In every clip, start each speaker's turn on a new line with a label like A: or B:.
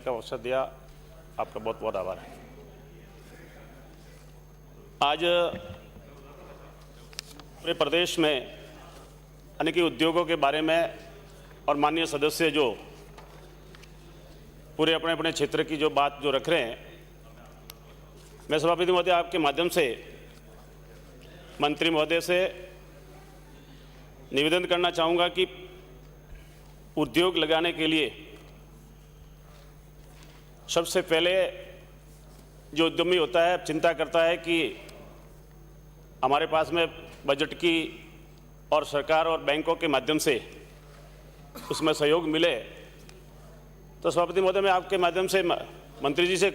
A: का अवसर दिया, आपका बहुत बहुत आभार है। आज पूरे प्रदेश में अनेक उद्योगों के बारे में और माननीय सदस्य जो पूरे अपने अपने क्षेत्र की जो बात जो रख रहे हैं, मैं सभापति महोदय आपके माध्यम से मंत्री महोदय से निवेदन करना चाहूँगा कि उद्योग लगाने के लिए सबसे पहले जो उद्यमी होता है चिंता करता है कि हमारे पास में बजट की और सरकार और बैंकों के माध्यम से उसमें सहयोग मिले। तो सभापति महोदय मैं आपके माध्यम से मंत्री जी से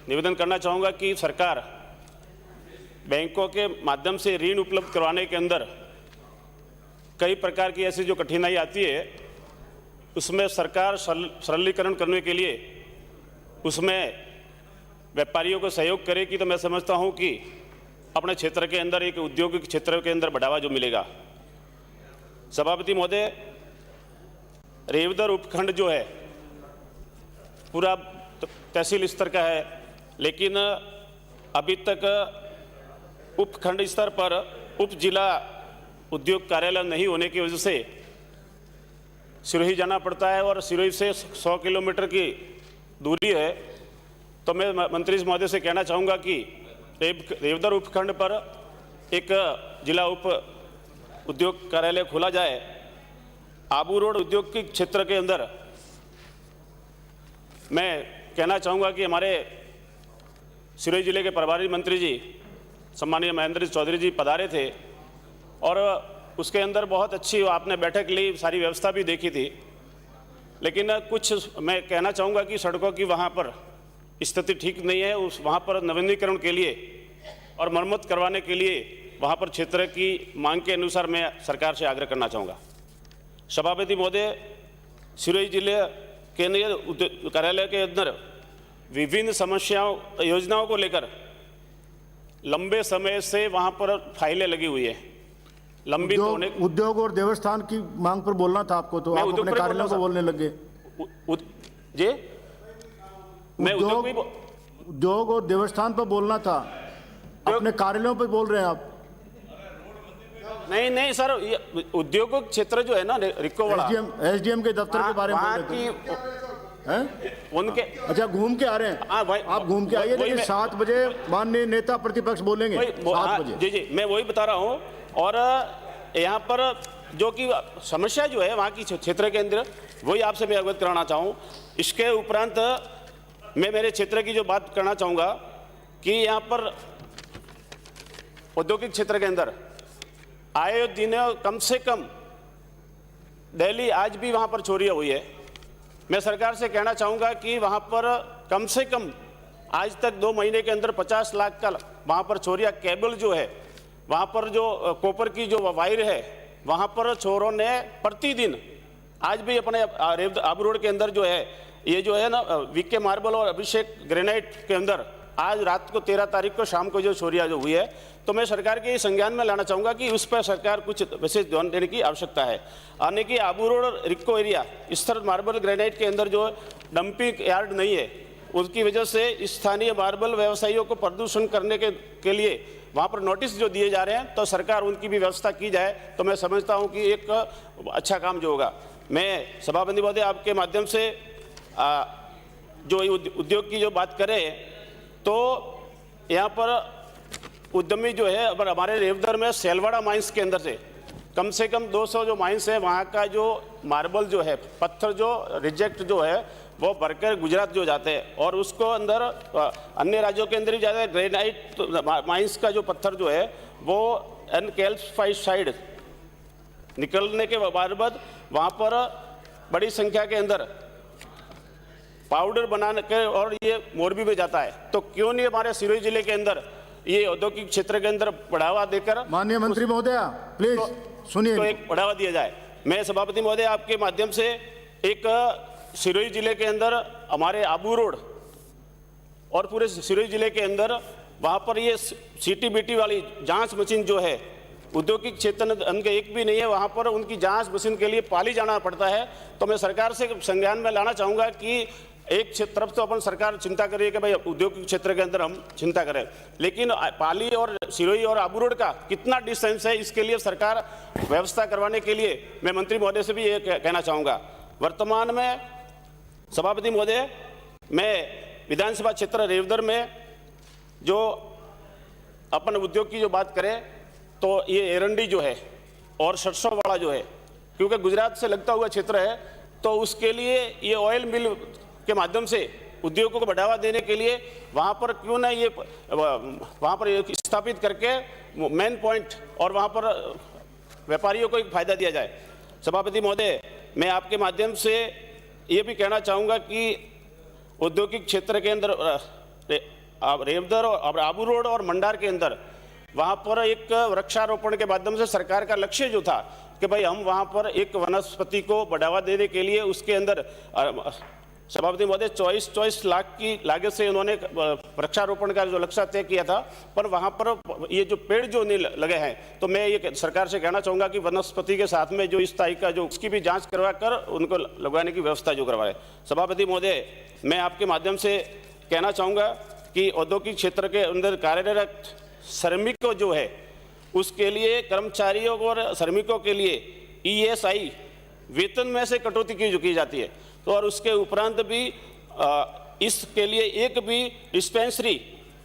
A: निवेदन करना चाहूँगा कि सरकार बैंकों के माध्यम से ऋण उपलब्ध करवाने के अंदर कई प्रकार की ऐसी जो कठिनाई आती है, उसमें सरकार सरलीकरण करने के लिए उसमें व्यापारियों को सहयोग करेगी। तो मैं समझता हूं कि अपने क्षेत्र के अंदर एक औद्योगिक क्षेत्र के अंदर बढ़ावा जो मिलेगा। सभापति महोदय, रेवदर उपखंड जो है पूरा तहसील स्तर का है, लेकिन अभी तक उपखंड स्तर पर उप जिला उद्योग कार्यालय नहीं होने की वजह से सिरोही जाना पड़ता है और सिरोही से 100 किलोमीटर की दूरी है। तो मैं मंत्री महोदय से कहना चाहूँगा कि रेवदर उपखंड पर एक जिला उप उद्योग कार्यालय खोला जाए। आबू रोड औद्योगिक क्षेत्र के अंदर मैं कहना चाहूँगा कि हमारे सिरोही जिले के प्रभारी मंत्री जी सम्मानीय महेंद्र चौधरी जी पधारे थे और उसके अंदर बहुत अच्छी आपने बैठक ली, सारी व्यवस्था भी देखी थी। लेकिन कुछ मैं कहना चाहूँगा कि सड़कों की वहाँ पर स्थिति ठीक नहीं है। उस वहाँ पर नवीनीकरण के लिए और मरम्मत करवाने के लिए वहाँ पर क्षेत्र की मांग के अनुसार मैं सरकार से आग्रह करना चाहूँगा। सभापति महोदय, सिरोही जिले केंद्रीय कार्यालय के अंदर विभिन्न समस्याओं योजनाओं को लेकर लंबे समय से वहाँ पर फाइलें लगी हुई है। लंबित होने
B: उद्योग और देवस्थान की मांग पर बोलना था आपको, तो आप अपने कार्यालय को बोलने लगे।
A: जी, मैं
B: उद्योग और देवस्थान पर बोलना था, अपने कार्यालयों पर बोल रहे हैं आप।
A: नहीं सर, उद्योग क्षेत्र जो है ना रिक्कोवाड़ा
B: एसडीएम के दफ्तर के बारे में हैं
A: उनके।
B: अच्छा, घूम के आ रहे हैं।
A: हाँ भाई,
B: आप घूम के आइए, लेकिन 7 बजे माननीय नेता प्रतिपक्ष बोलेंगे। 7 बजे।
A: जी, मैं वही बता रहा हूँ। और यहाँ पर जो कि समस्या जो है वहाँ की क्षेत्र के अंदर, वही आपसे मैं अवगत कराना चाहूँ। इसके उपरांत मैं मेरे क्षेत्र की जो बात करना चाहूँगा कि यहाँ पर औद्योगिक क्षेत्र के अंदर आए दिन कम से कम डेली आज भी वहाँ पर चोरियाँ हुई है। मैं सरकार से कहना चाहूँगा कि वहाँ पर कम से कम आज तक 2 महीने के अंदर 50 लाख का वहाँ पर चोरियाँ। केबल जो है वहाँ पर जो कॉपर की जो वायर है वहाँ पर चोरों ने प्रतिदिन आज भी अपने आबू रोड के अंदर जो है ये जो है ना वीके मार्बल और अभिषेक ग्रेनाइट के अंदर आज रात को 13 तारीख को शाम को जो चोरियाँ जो हुई है, तो मैं सरकार के संज्ञान में लाना चाहूँगा कि उस पर सरकार कुछ विशेष ध्यान देने की आवश्यकता है। आने की आबू रोड रिक्को एरिया स्तर मार्बल ग्रेनाइट के अंदर जो डंपिंग यार्ड नहीं है, उसकी वजह से स्थानीय मार्बल व्यवसायियों को प्रदूषण करने के लिए वहाँ पर नोटिस जो दिए जा रहे हैं, तो सरकार उनकी भी व्यवस्था की जाए। तो मैं समझता हूँ कि एक अच्छा काम जो होगा। मैं सभापति महोदय आपके माध्यम से जो उद्योग की जो बात करें, तो यहाँ पर उद्यमी जो है अगर हमारे रेवदर में सेलवाड़ा माइंस के अंदर से कम 200 जो माइंस है, वहाँ का जो मार्बल जो है पत्थर जो रिजेक्ट जो है वो भरकर गुजरात जो जाते हैं और उसको अंदर अन्य राज्यों के अंदर ही जाता है। ग्रेनाइट माइंस का जो पत्थर जो है वो एनकैल्साइड निकलने के बाद वहाँ पर बड़ी संख्या के अंदर पाउडर बनाने के और ये मोरबी में जाता है। तो क्यों नहीं हमारे सिरोही जिले के अंदर ये औद्योगिक क्षेत्र के अंदर बढ़ावा देकर,
B: माननीय मंत्री महोदय प्लीज सुनिए,
A: तो एक बढ़ावा दिया जाए। मैं सभापति महोदय आपके माध्यम से एक सिरोही जिले के अंदर हमारे आबू रोड और पूरे सिरोही जिले के अंदर वहाँ पर ये सीटीबीटी वाली जांच मशीन जो है औद्योगिक क्षेत्र उनके एक भी नहीं है, वहाँ पर उनकी जांच मशीन के लिए पाली जाना पड़ता है। तो मैं सरकार से संज्ञान में लाना चाहूँगा कि एक तरफ तो अपन सरकार चिंता कर रही है कि भाई उद्योग क्षेत्र के अंदर हम चिंता करें, लेकिन पाली और सिरोही और आबू रोड का कितना डिस्टेंस है, इसके लिए सरकार व्यवस्था करवाने के लिए मैं मंत्री महोदय से भी ये कहना चाहूँगा। वर्तमान में सभापति महोदय, मैं विधानसभा क्षेत्र रेवदर में जो अपन उद्योग की जो बात करें तो ये एरंडी जो है और सरसों वाला जो है, क्योंकि गुजरात से लगता हुआ क्षेत्र है, तो उसके लिए ये ऑयल मिल के माध्यम से उद्योगों को बढ़ावा देने के लिए वहाँ पर क्यों ना ये वहाँ पर स्थापित करके मेन पॉइंट और वहाँ पर व्यापारियों को एक फायदा दिया जाए। सभापति महोदय, मैं आपके माध्यम से ये भी कहना चाहूँगा कि औद्योगिक क्षेत्र के अंदर रेवदर और आबू रोड और मंडार के अंदर वहाँ पर एक वृक्षारोपण के माध्यम से सरकार का लक्ष्य जो था कि भाई हम वहाँ पर एक वनस्पति को बढ़ावा देने के लिए उसके अंदर सभापति महोदय 24 लाख की लागत से उन्होंने वृक्षारोपण का जो लक्ष्य तय किया था, पर वहाँ पर ये जो पेड़ जो नहीं लगे हैं, तो मैं ये सरकार से कहना चाहूँगा कि वनस्पति के साथ में जो इस तारीख का जो उसकी भी जांच करवा कर उनको लगवाने की व्यवस्था जो करवाए। सभापति महोदय, मैं आपके माध्यम से कहना चाहूँगा कि औद्योगिक क्षेत्र के अंदर कार्यरत श्रमिकों जो है उसके लिए कर्मचारियों और श्रमिकों के लिए ESI वेतन में से कटौती की जाती है, तो और उसके उपरांत भी इसके लिए एक भी डिस्पेंसरी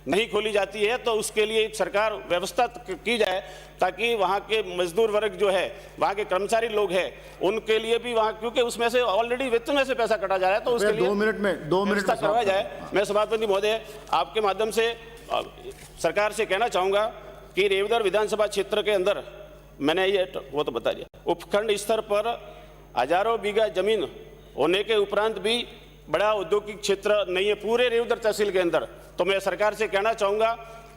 A: नहीं खोली जाती है, तो उसके लिए एक सरकार व्यवस्था की जाए ताकि वहाँ के मजदूर वर्ग जो है, वहाँ के कर्मचारी लोग हैं, उनके लिए भी वहाँ, क्योंकि उसमें से ऑलरेडी वेतन में से पैसा कटा जा रहा है, तो उसके लिए
B: 2 मिनट
A: व्यवस्था करवाया जाए। मैं सभापति महोदय आपके माध्यम से सरकार से कहना चाहूँगा कि रेवदर विधानसभा क्षेत्र के अंदर मैंने ये वो तो बता दिया, उपखंड स्तर पर हजारों बीघा जमीन होने के उपरांत भी बड़ा औद्योगिक क्षेत्र नहीं है पूरे रेवदर तहसील के अंदर। तो मैं सरकार से कहना चाहूँगा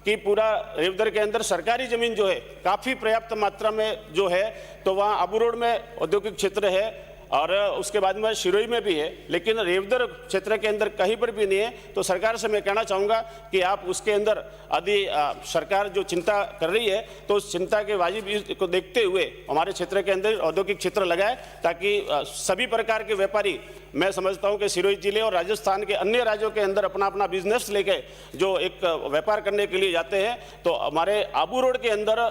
A: कि पूरा रेवदर के अंदर सरकारी ज़मीन जो है काफ़ी पर्याप्त मात्रा में जो है, तो वहाँ आबू रोड में औद्योगिक क्षेत्र है और उसके बाद में सिरोही में भी है, लेकिन रेवदर क्षेत्र के अंदर कहीं पर भी नहीं है। तो सरकार से मैं कहना चाहूँगा कि आप उसके अंदर यदि सरकार जो चिंता कर रही है तो उस चिंता के वाजिब को देखते हुए हमारे क्षेत्र के अंदर औद्योगिक क्षेत्र लगाए, ताकि सभी प्रकार के व्यापारी, मैं समझता हूँ कि सिरोही जिले और राजस्थान के अन्य राज्यों के अंदर अपना अपना बिजनेस लेके जो एक व्यापार करने के लिए जाते हैं, तो हमारे आबू रोड के अंदर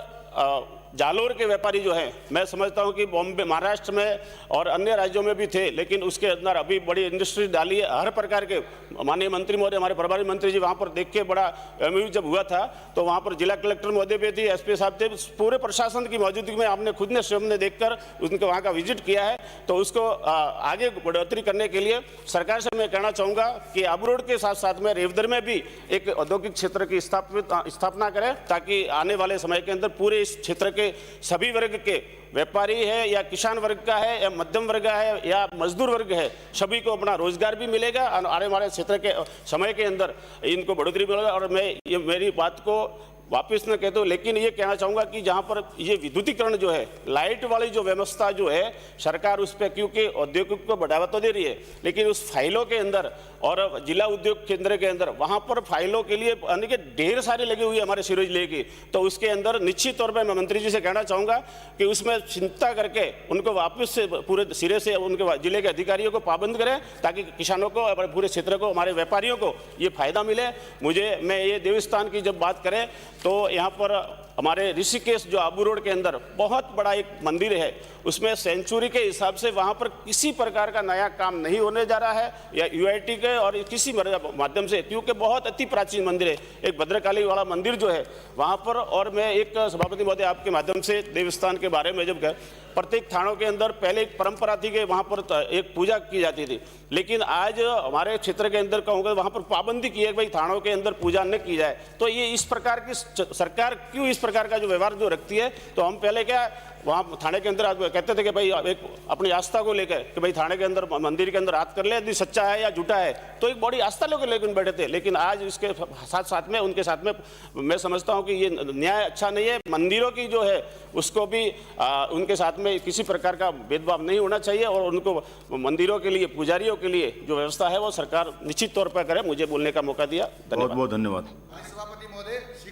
A: जालोर के व्यापारी जो हैं, मैं समझता हूं कि बॉम्बे, महाराष्ट्र में और अन्य राज्यों में भी थे, लेकिन उसके अंदर अभी बड़ी इंडस्ट्री डाली है। हर प्रकार के माननीय मंत्री महोदय, हमारे प्रभारी मंत्री जी वहां पर देख के बड़ा MOU जब हुआ था तो वहां पर जिला कलेक्टर महोदय भी थी, SP साहब थे, पूरे प्रशासन की मौजूदगी में आपने खुद ने स्वयं ने देखकर उनके वहाँ का विजिट किया है। तो उसको आगे बढ़ोतरी करने के लिए सरकार से मैं कहना चाहूँगा कि आबू रोड के साथ साथ में रेवदर में भी एक औद्योगिक क्षेत्र की स्थापना करें, ताकि आने वाले समय के अंदर पूरे इस क्षेत्र के सभी वर्ग के व्यापारी है या किसान वर्ग का है या मध्यम वर्ग है या मजदूर वर्ग है, सभी को अपना रोजगार भी मिलेगा और आने वाले क्षेत्र के समय के अंदर इनको बढ़ोतरी मिलेगा। और मैं ये मेरी बात को वापस न कहते हो, लेकिन ये कहना चाहूँगा कि जहाँ पर ये विद्युतीकरण जो है, लाइट वाली जो व्यवस्था जो है, सरकार उस पर, क्योंकि औद्योगिक को बढ़ावा तो दे रही है, लेकिन उस फाइलों के अंदर और जिला उद्योग केंद्र के अंदर वहाँ पर फाइलों के लिए यानी कि ढेर सारी लगी हुई है हमारे सिरोही जिले की, तो उसके अंदर निश्चित तौर पर मैं मंत्री जी से कहना चाहूँगा कि उसमें चिंता करके उनको वापस से पूरे सिरे से उनके जिले के अधिकारियों को पाबंद करें, ताकि किसानों को, पूरे क्षेत्र को, हमारे व्यापारियों को ये फायदा मिले। मैं ये देवस्थान की जब बात करें तो यहाँ पर हमारे ऋषिकेश जो आबू रोड के अंदर बहुत बड़ा एक मंदिर है, उसमें सेंचुरी के हिसाब से वहाँ पर किसी प्रकार का नया काम नहीं होने जा रहा है या UIT के और किसी माध्यम से, क्योंकि बहुत अति प्राचीन मंदिर है, एक भद्रकाली वाला मंदिर जो है वहाँ पर। और मैं एक सभापति महोदय आपके माध्यम से देवस्थान के बारे में जब गए, प्रत्येक थानों के अंदर पहले एक परंपरा थी कि वहाँ पर एक पूजा की जाती थी, लेकिन आज हमारे क्षेत्र के अंदर कहूँगा वहाँ पर पाबंदी की है कि भाई थानों के अंदर पूजा न की जाए। तो ये इस प्रकार की सरकार क्यों इस प्रकार का जो व्यवहार जो रखती है, तो हम पहले क्या वहाँ थाने के अंदर कहते थे कि भाई एक अपनी आस्था को लेकर कि भाई थाने के अंदर मंदिर के अंदर हाथ कर ले, यदि सच्चा है या झूठा है, तो एक बड़ी आस्था लेकर लेकिन बैठे थे। लेकिन आज इसके साथ साथ में उनके साथ में मैं समझता हूँ कि ये न्याय अच्छा नहीं है। मंदिरों की जो है उसको भी उनके साथ में किसी प्रकार का भेदभाव नहीं होना चाहिए और उनको मंदिरों के लिए, पुजारियों के लिए जो व्यवस्था है वो सरकार निश्चित तौर पर करे। मुझे बोलने का मौका दिया,
B: बहुत बहुत धन्यवाद।
C: सभापति महोदय।